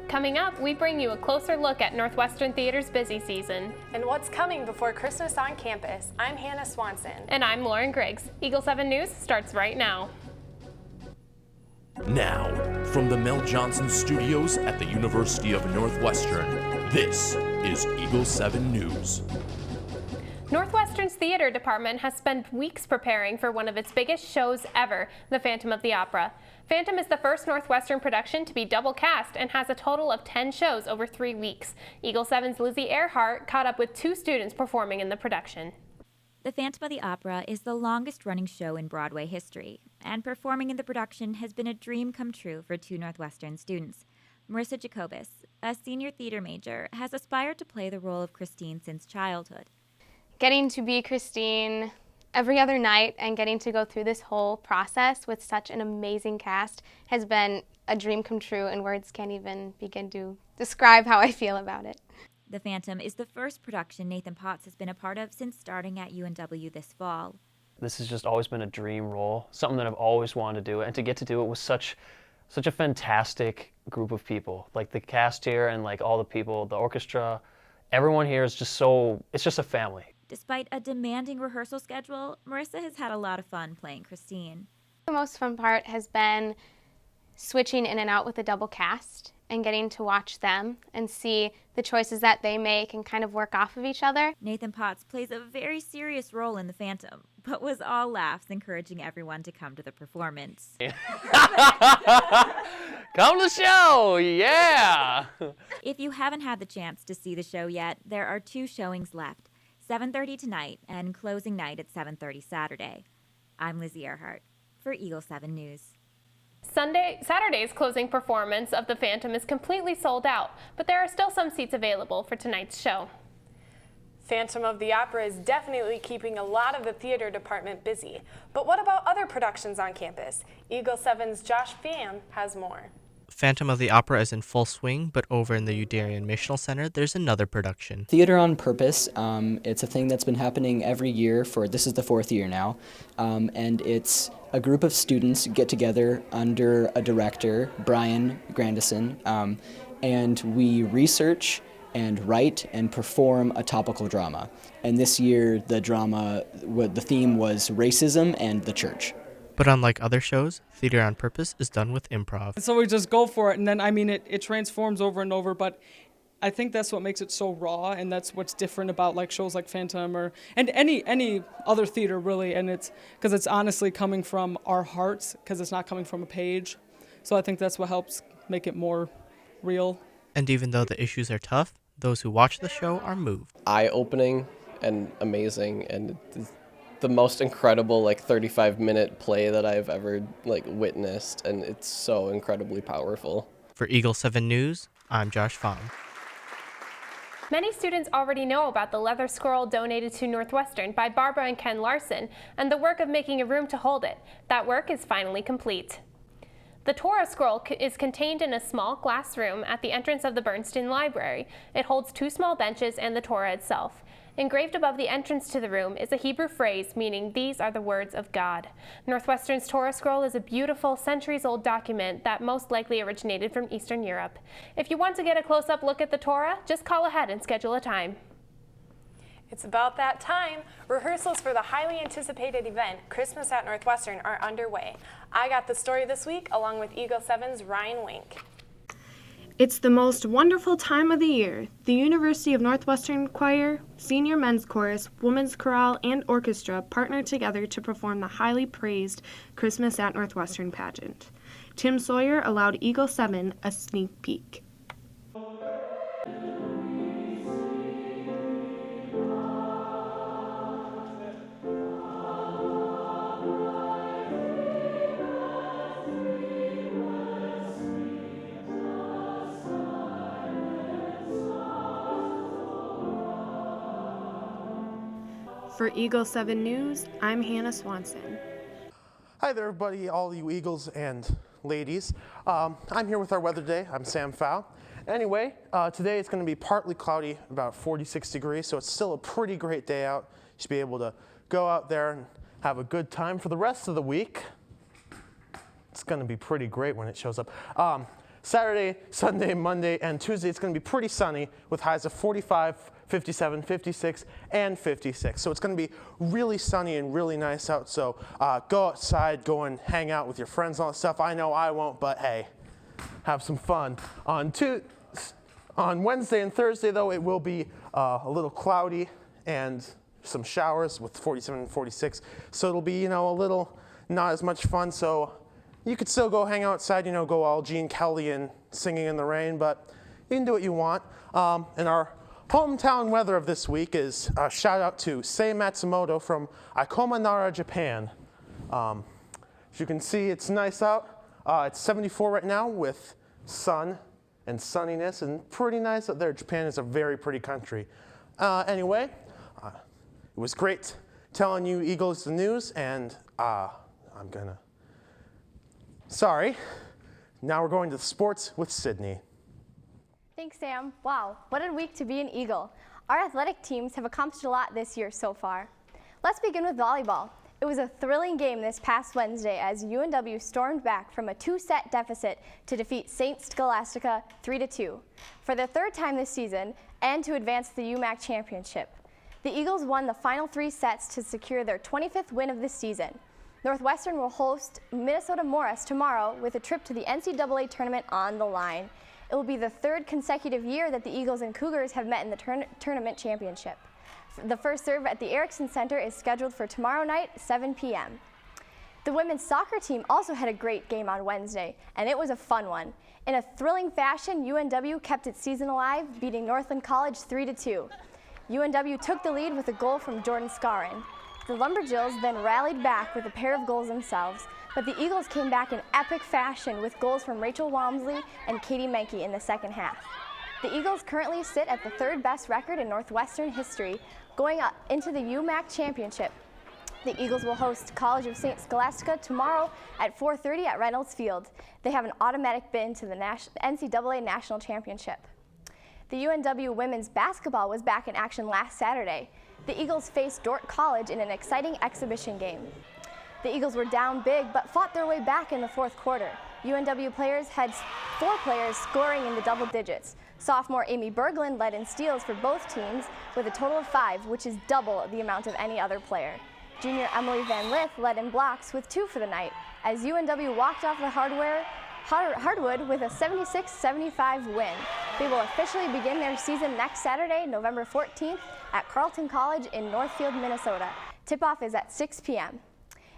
Coming up, we bring you a closer look at Northwestern Theater's busy season. And what's coming before Christmas on campus. I'm Hannah Swanson. And I'm Lauren Griggs. Eagle 7 News starts right now. Now, from the Mel Johnson Studios at the University of Northwestern, this is Eagle 7 News. Northwestern's theater department has spent weeks preparing for one of its biggest shows ever, The Phantom of the Opera. Phantom is the first Northwestern production to be double cast and has a total of 10 shows over 3 weeks. Eagle 7's Lizzie Earhart caught up with 2 students performing in the production. The Phantom of the Opera is the longest-running show in Broadway history, and performing in the production has been a dream come true for 2 Northwestern students. Marissa Jacobus, a senior theater major, has aspired to play the role of Christine since childhood. Getting to be Christine every other night and getting to go through this whole process with such an amazing cast has been a dream come true, and words can't even begin to describe how I feel about it. The Phantom is the first production Nathan Potts has been a part of since starting at UNW this fall. This has just always been a dream role, something that I've always wanted to do, and to get to do it with such a fantastic group of people. Like the cast here and like all the people, the orchestra, everyone here is just it's just a family. Despite a demanding rehearsal schedule, Marissa has had a lot of fun playing Christine. The most fun part has been switching in and out with a double cast and getting to watch them and see the choices that they make and kind of work off of each other. Nathan Potts plays a very serious role in The Phantom, but was all laughs, encouraging everyone to come to the performance. Come to the show, yeah! If you haven't had the chance to see the show yet, there are 2 showings left, 7:30 tonight and closing night at 7:30 Saturday. I'm Lizzie Earhart for Eagle 7 News. Saturday's closing performance of The Phantom is completely sold out, but there are still some seats available for tonight's show. Phantom of the Opera is definitely keeping a lot of the theater department busy. But what about other productions on campus? Eagle 7's Josh Pham has more. Phantom of the Opera is in full swing, but over in the Udarian Missional Center, there's another production. Theater on Purpose, it's a thing that's been happening every year this is the 4th year now, and it's a group of students get together under a director, Brian Grandison, and we research and write and perform a topical drama. And this year, the theme was racism and the church. But unlike other shows, Theater on Purpose is done with improv. So we just go for it, and then, it transforms over and over, but I think that's what makes it so raw, and that's what's different about like shows like Phantom and any other theater, really, and it's because it's honestly coming from our hearts, because it's not coming from a page. So I think that's what helps make it more real. And even though the issues are tough, those who watch the show are moved. Eye-opening and amazing, and the most incredible 35-minute play that I've ever witnessed, and it's so incredibly powerful. For Eagle 7 News, I'm Josh Pham. Many students already know about the leather scroll donated to Northwestern by Barbara and Ken Larson and the work of making a room to hold it. That work is finally complete. The Torah Scroll is contained in a small glass room at the entrance of the Bernstein Library. It holds 2 small benches and the Torah itself. Engraved above the entrance to the room is a Hebrew phrase meaning "These are the words of God." Northwestern's Torah Scroll is a beautiful, centuries-old document that most likely originated from Eastern Europe. If you want to get a close-up look at the Torah, just call ahead and schedule a time. It's about that time. Rehearsals for the highly anticipated event, Christmas at Northwestern, are underway. I got the story this week along with Eagle 7's Ryan Wink. It's the most wonderful time of the year. The University of Northwestern Choir, Senior Men's Chorus, Women's Chorale, and Orchestra partner together to perform the highly praised Christmas at Northwestern pageant. Tim Sawyer allowed Eagle 7 a sneak peek. For Eagle 7 News, I'm Hannah Swanson. Hi there, everybody, all you Eagles and ladies. I'm here with our weather today. I'm Sam Pfau. Anyway, today it's going to be partly cloudy, about 46 degrees, so it's still a pretty great day out. You should be able to go out there and have a good time for the rest of the week. It's going to be pretty great when it shows up. Saturday, Sunday, Monday, and Tuesday, it's going to be pretty sunny with highs of 45, 57, 56, and 56. So it's going to be really sunny and really nice out. So go outside, go and hang out with your friends and all that stuff. I know I won't, but hey, have some fun. On Wednesday and Thursday, though, it will be a little cloudy and some showers with 47 and 46. So it'll be, a little not as much fun. So you could still go hang outside, go all Gene Kelly and singing in the rain, but you can do what you want. And our hometown weather of this week is a shout out to Sei Matsumoto from Ikoma Nara, Japan. As you can see, it's nice out. It's 74 right now with sun and sunniness, and pretty nice out there. Japan is a very pretty country. Anyway, it was great telling you Eagles the news, and sorry. Now we're going to the sports with Sydney. Thanks, Sam. Wow, what a week to be an Eagle. Our athletic teams have accomplished a lot this year so far. Let's begin with volleyball. It was a thrilling game this past Wednesday as UNW stormed back from a 2-set deficit to defeat St. Scholastica 3-2 for the third time this season and to advance the UMAC championship. The Eagles won the final 3 sets to secure their 25th win of the season. Northwestern will host Minnesota Morris tomorrow with a trip to the NCAA tournament on the line. It will be the 3rd consecutive year that the Eagles and Cougars have met in the tournament championship. The first serve at the Erickson Center is scheduled for tomorrow night, 7 p.m. The women's soccer team also had a great game on Wednesday, and it was a fun one. In a thrilling fashion, UNW kept its season alive, beating Northland College 3-2. UNW took the lead with a goal from Jordan Scarin. The Lumberjills then rallied back with a pair of goals themselves, but the Eagles came back in epic fashion with goals from Rachel Walmsley and Katie Menke in the second half. The Eagles currently sit at the 3rd best record in Northwestern history, going up into the UMAC championship. The Eagles will host College of St. Scholastica tomorrow at 4:30 at Reynolds Field. They have an automatic bid to the NCAA National Championship. The UNW women's basketball was back in action last Saturday. The Eagles faced Dordt College in an exciting exhibition game. The Eagles were down big but fought their way back in the 4th quarter. UNW players had 4 players scoring in the double digits. Sophomore Amy Berglund led in steals for both teams with a total of 5, which is double the amount of any other player. Junior Emily Van Lith led in blocks with 2 for the night, as UNW walked off the hardwood with a 76-75 win. They will officially begin their season next Saturday, November 14th, at Carleton College in Northfield, Minnesota. Tip-off is at 6 p.m.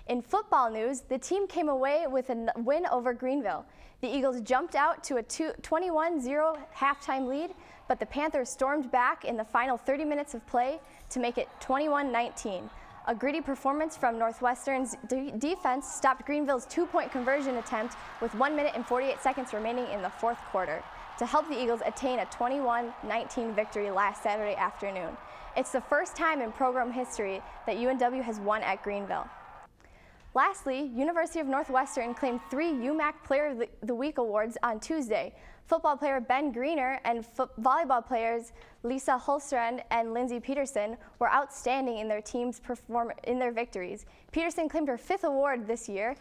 In football news, the team came away with a win over Greenville. The Eagles jumped out to a 21-0 halftime lead, but the Panthers stormed back in the final 30 minutes of play to make it 21-19. A gritty performance from Northwestern's defense stopped Greenville's 2-point conversion attempt with 1 minute and 48 seconds remaining in the 4th quarter to help the Eagles attain a 21-19 victory last Saturday afternoon. It's the first time in program history that UNW has won at Greenville. Lastly, University of Northwestern claimed 3 UMAC Player of the Week awards on Tuesday. Football player Ben Greener and volleyball players Lisa Holstrand and Lindsay Peterson were outstanding in their team's in their victories. Peterson claimed her 5th award this year,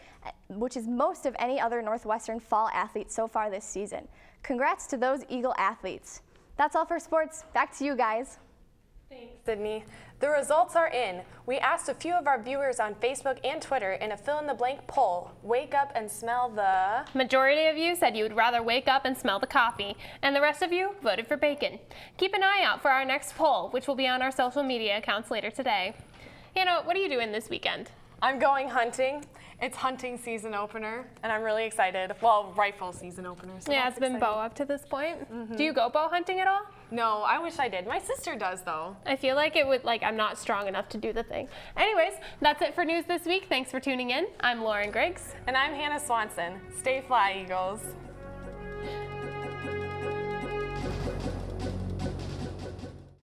which is most of any other Northwestern fall athlete so far this season. Congrats to those Eagle athletes. That's all for sports. Back to you guys. Thanks, Sydney. The results are in. We asked a few of our viewers on Facebook and Twitter in a fill-in-the-blank poll, wake up and smell the... Majority of you said you would rather wake up and smell the coffee, and the rest of you voted for bacon. Keep an eye out for our next poll, which will be on our social media accounts later today. Hannah, what are you doing this weekend? I'm going hunting. It's hunting season opener, and I'm really excited. Well, rifle season opener. So yeah, it's been bow up to this point. Mm-hmm. Do you go bow hunting at all? No, I wish I did. My sister does, though. I feel like it would, I'm not strong enough to do the thing. Anyways, that's it for news this week. Thanks for tuning in. I'm Lauren Griggs. And I'm Hannah Swanson. Stay fly, Eagles.